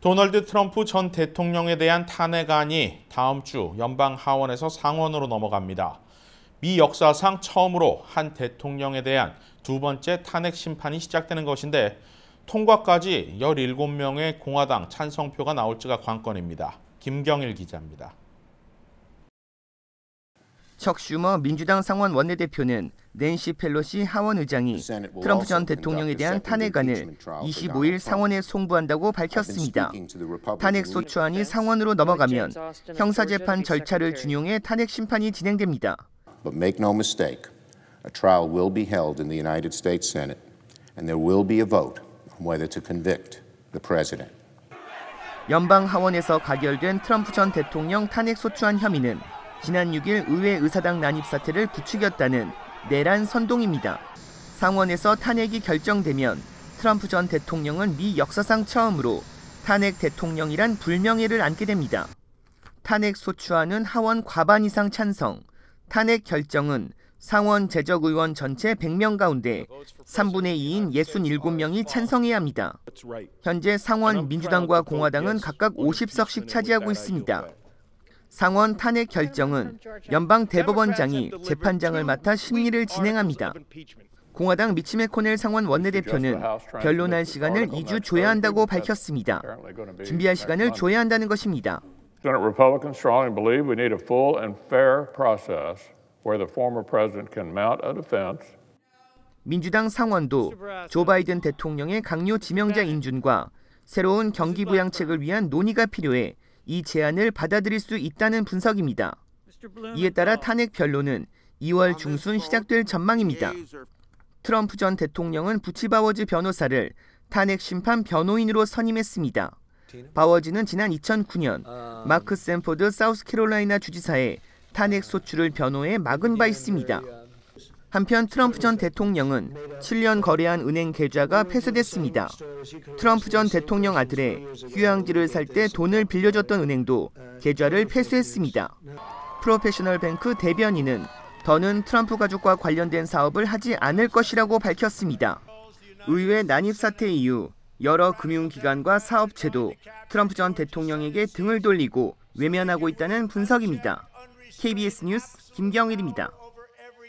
도널드 트럼프 전 대통령에 대한 탄핵안이 다음 주 연방 하원에서 상원으로 넘어갑니다. 미 역사상 처음으로 한 대통령에 대한 두 번째 탄핵 심판이 시작되는 것인데 통과까지 17명의 공화당 찬성표가 나올지가 관건입니다. 김경일 기자입니다. 척 슈머 민주당 상원 원내대표는 낸시 펠로시 하원 의장이 트럼프 전 대통령에 대한 탄핵안을 25일 상원에 송부한다고 밝혔습니다. 탄핵 소추안이 상원으로 넘어가면 형사재판 절차를 준용해 탄핵 심판이 진행됩니다. But make no mistake, a trial will be held in the United States Senate, and there will be a vote on whether to convict the president. 연방 하원에서 가결된 트럼프 전 대통령 탄핵 소추안 혐의는 지난 6일 의회 의사당 난입 사태를 부추겼다는 내란 선동입니다. 상원에서 탄핵이 결정되면 트럼프 전 대통령은 미 역사상 처음으로 탄핵 대통령이란 불명예를 안게 됩니다. 탄핵 소추안은 하원 과반 이상 찬성, 탄핵 결정은 상원 재적의원 전체 100명 가운데 3분의 2인 67명이 찬성해야 합니다. 현재 상원 민주당과 공화당은 각각 50석씩 차지하고 있습니다. 상원 탄핵 결정은 연방 대법원장이 재판장을 맡아 심리를 진행합니다. 공화당 미치 매코넬 상원 원내대표는 변론할 시간을 2주 줘야 한다고 밝혔습니다. 준비할 시간을 줘야 한다는 것입니다. Senate Republicans strongly believe we need a full and fair process where the former president can mount a defense. 민주당 상원도 조 바이든 대통령의 강요 지명자 인준과 새로운 경기 부양책을 위한 논의가 필요해 이 제안을 받아들일 수 있다는 분석입니다. 이에 따라 탄핵 변론은 2월 중순 시작될 전망입니다. 트럼프 전 대통령은 부치 바워즈 변호사를 탄핵 심판 변호인으로 선임했습니다. 바워즈는 지난 2009년 마크 샌포드 사우스캐롤라이나 주지사의 탄핵 소추를 변호해 막은 바 있습니다. 한편 트럼프 전 대통령은 7년 거래한 은행 계좌가 폐쇄됐습니다. 트럼프 전 대통령 아들의 휴양지를 살 때 돈을 빌려줬던 은행도 계좌를 폐쇄했습니다. 프로페셔널 뱅크 대변인은 더는 트럼프 가족과 관련된 사업을 하지 않을 것이라고 밝혔습니다. 의회 난입 사태 이후 여러 금융기관과 사업체도 트럼프 전 대통령에게 등을 돌리고 외면하고 있다는 분석입니다. KBS 뉴스 김경일입니다.